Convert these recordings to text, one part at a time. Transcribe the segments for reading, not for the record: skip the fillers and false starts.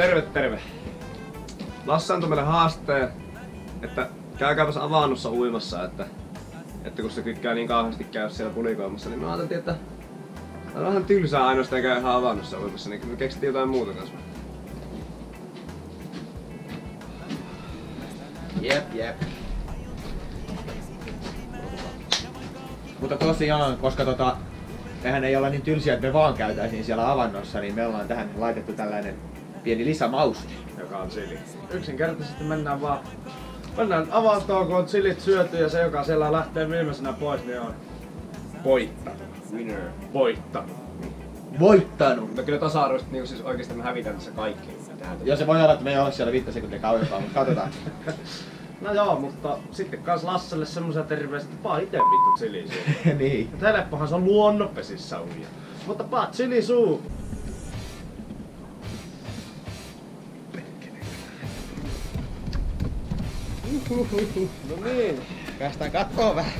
Terve, terve. Lasse antoi meille haasteen, että käykääpäs avannossa uimassa, että kun se tykkää niin kauheasti käydä siellä pulikoimassa, niin mä ajattelin, että on vähän tylsää ainoastaan käydä ihan avannossa uimassa, niin me keksittiin jotain muuta kanssa. Jep. Mutta tosiaan, koska mehän ei olla niin tylsiä, että me vaan käytäisiin siellä avannossa, niin me ollaan tähän laitettu tällainen pieni lisämauste. Joka on chili. Yksinkertaisesti mennään avantoon, kun on chilit syöty ja se, joka siellä lähtee viimeisenä pois, niin on voittanut. Winner. Voittanut. Mutta kyllä tasa-arvoisesti niin siis oikeesti me hävitään tässä kaikki. Joo, se voi olla, että me ei ole siellä 5 sekuntia kauempaa, mutta katsotaan. No joo, mutta sitten kans Lasselle semmosia terveisiä, että vaan ite vittu chili suu. Niin. Et helppohan se on luonnonpesissä uija. Mutta paa chili suu. No niin. Päästään kattoo vähän.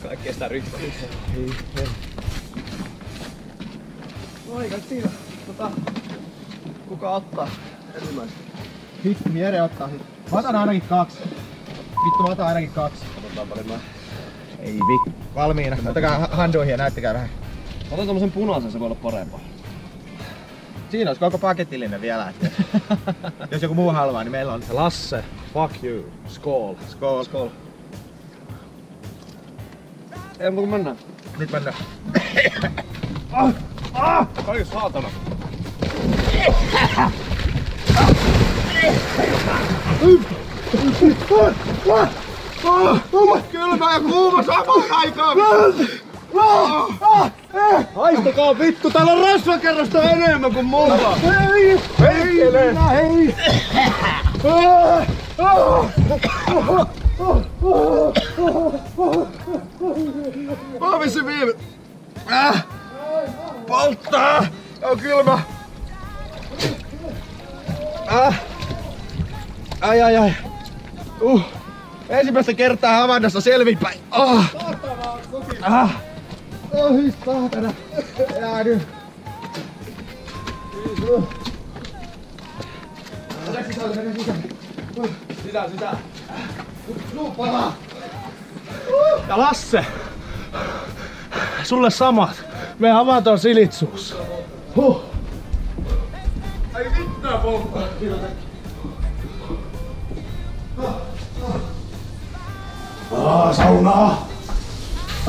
Kaikkea sitä ryhmää. Aika siinä. Kuka ottaa ensimmäistä? Vittu, Jere ottaa sit. Mä otan ainakin 2. Vittu, mä otan ainakin 2. Katsotaan paljon mä. Ei vittu. Valmiina. Ottakaa handoihin ja näyttäkää vähän. Otan tommosen punaisen, se voi olla parempaa. Siinä olisi koko paketillinen vielä. Jos joku muu haluaa, niin meillä on. Lasse, fuck you. Skål. Skål. Ei muuta mennään. Nyt mennään. Ai saatana. Kylmä ja kuuma samaan aikaan! Haistakaa vittu, täällä on rasvakerrosta enemmän kuin mulla! Hei! Hei! Mä vissin viime... Polttaa! On kylmä! Ai. Ensimmäistä kertaa havainnossa selvinpäin. Oi saatana. Jäädy. Sisään. Suu palaa. Ja Lasse! Sulle samat. Me avataan silit suussa. Ai vittua polttaa. Saunaa!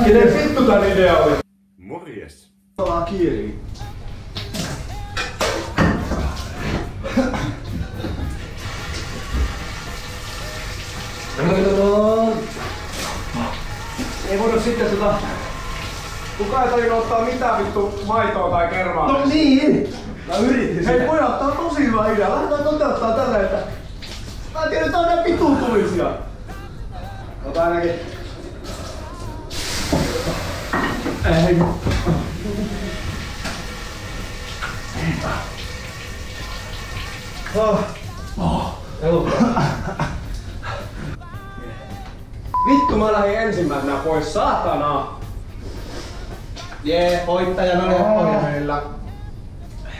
Kenen vittu tän idea oli? Morjes. Ollaan kiiriin. Ei voida sitten kukaan ei tarvinnut ottaa mitään vittu maitoa tai kermaa. No niin! Mä yritin sitä. Hei pojat, tää on tosi hyvä idea. Lähdetään toteuttaa tällä, että... Mä en tiedä, että on nää pituutulisia. Ota ainakin. Ei. Vittu mä lähdin ensimmäisenä pois, saatana! Jee, voittajana oli ohjelmilla.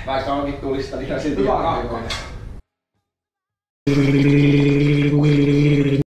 Vaikka onkin tulista, niin silti hyvä kakkonen.